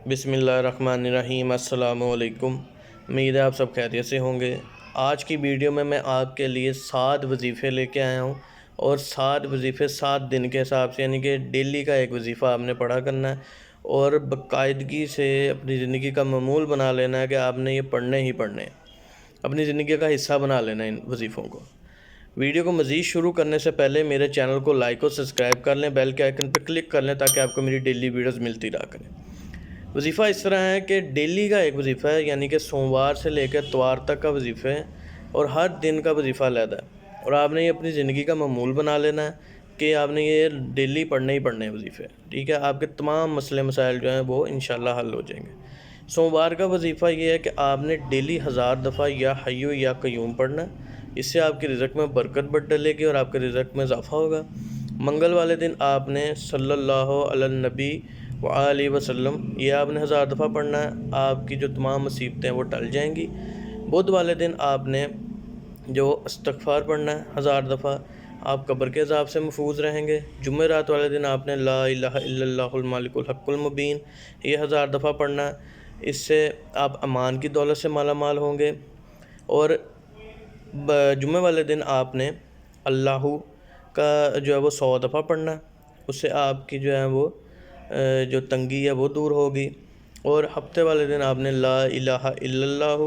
بسم اللہ الرحمن الرحیم۔ السلام علیکم۔ امید ہے آپ سب خیریت سے ہوں گے۔ آج کی ویڈیو میں آپ کے لیے 7 وظیفے لے کے آیا ہوں، اور 7 وظیفے 7 دن کے حساب سے، یعنی کہ ڈیلی کا ایک وظیفہ آپ نے پڑھا کرنا ہے اور باقاعدگی سے اپنی زندگی کا معمول بنا لینا ہے کہ آپ نے یہ پڑھنے ہی پڑھنے ہیں، اپنی زندگی کا حصہ بنا لینا ہے ان وظیفوں کو۔ ویڈیو کو مزید شروع کرنے سے پہلے میرے چینل کو لائک اور سبسکرائب کر لیں، بیل کے آئیکن پر کلک کر لیں تاکہ آپ کو میری ڈیلی ویڈیوز ملتی رہا کریں۔ وظیفہ اس طرح ہے کہ ڈیلی کا ایک وظیفہ ہے، یعنی کہ سوموار سے لے کے اتوار تک کا وظیفہ ہے، اور ہر دن کا وظیفہ علیحدہ ہے، اور آپ نے یہ اپنی زندگی کا معمول بنا لینا ہے کہ آپ نے یہ ڈیلی پڑھنے ہی پڑھنے وظیفے، ٹھیک ہے۔ آپ کے تمام مسئلے مسائل جو ہیں وہ انشاءاللہ حل ہو جائیں گے۔ سوموار کا وظیفہ یہ ہے کہ آپ نے ڈیلی 1000 دفعہ یا حی یا قیوم پڑھنا ہے، اس سے آپ کی رزق میں برکت بڑھ ڈلے گی اور آپ کے رزق میں اضافہ ہوگا۔ منگل والے دن آپ نے صلی اللہ علی النبی وآلہ وسلم یہ آپ نے 1000 دفعہ پڑھنا ہے، آپ کی جو تمام مصیبتیں وہ ٹل جائیں گی۔ بدھ والے دن آپ نے جو استغفار پڑھنا ہے 1000 دفعہ، آپ قبر کے عذاب سے محفوظ رہیں گے۔ جمعرات والے دن آپ نے لا الہ الا اللہ الملک الحق المبین یہ 1000 دفعہ پڑھنا ہے، اس سے آپ امان کی دولت سے مالا مال ہوں گے۔ اور جمعہ والے دن آپ نے اللہ کا جو ہے وہ 100 دفعہ پڑھنا ہے، اس سے آپ کی جو ہے وہ جو تنگی ہے وہ دور ہوگی۔ اور ہفتے والے دن آپ نے لا الہ الا اللہ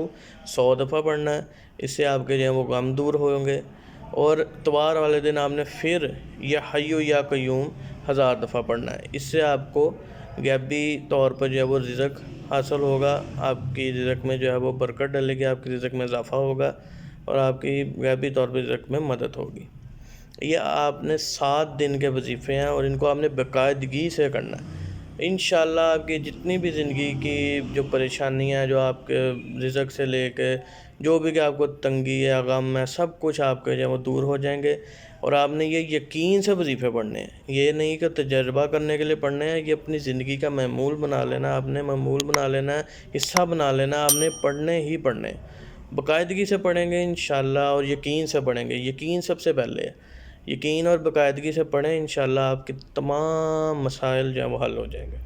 100 دفعہ پڑھنا ہے، اس سے آپ کے جو ہے وہ غم دور ہوں گے۔ اور اتوار والے دن آپ نے پھر یا حی یا قیوم 1000 دفعہ پڑھنا ہے، اس سے آپ کو غیبی طور پر جو ہے وہ رزق حاصل ہوگا، آپ کی رزق میں جو ہے وہ برکت ڈلے گی، آپ کی رزق میں اضافہ ہوگا اور آپ کی غیبی طور پر رزق میں مدد ہوگی۔ یہ آپ نے 7 دن کے وظیفے ہیں اور ان کو آپ نے باقاعدگی سے کرنا ہے۔ انشاءاللہ آپ کی جتنی بھی زندگی کی جو پریشانیاں، جو آپ کے رزق سے لے کے جو بھی کہ آپ کو تنگی ہے، غم ہے، سب کچھ آپ کے جو ہے وہ دور ہو جائیں گے۔ اور آپ نے یہ یقین سے وظیفے پڑھنے ہیں، یہ نہیں کہ تجربہ کرنے کے لیے پڑھنے ہیں، یہ اپنی زندگی کا معمول بنا لینا، آپ نے معمول بنا لینا ہے، حصہ بنا لینا، آپ نے پڑھنے ہی پڑھنے ہیں۔ باقاعدگی سے پڑھیں گے انشاءاللہ، اور یقین سے پڑھیں گے، یقین سب سے پہلے ہے۔ یقین اور باقاعدگی سے پڑھیں، انشاءاللہ آپ کے تمام مسائل جو ہیں وہ حل ہو جائیں گے۔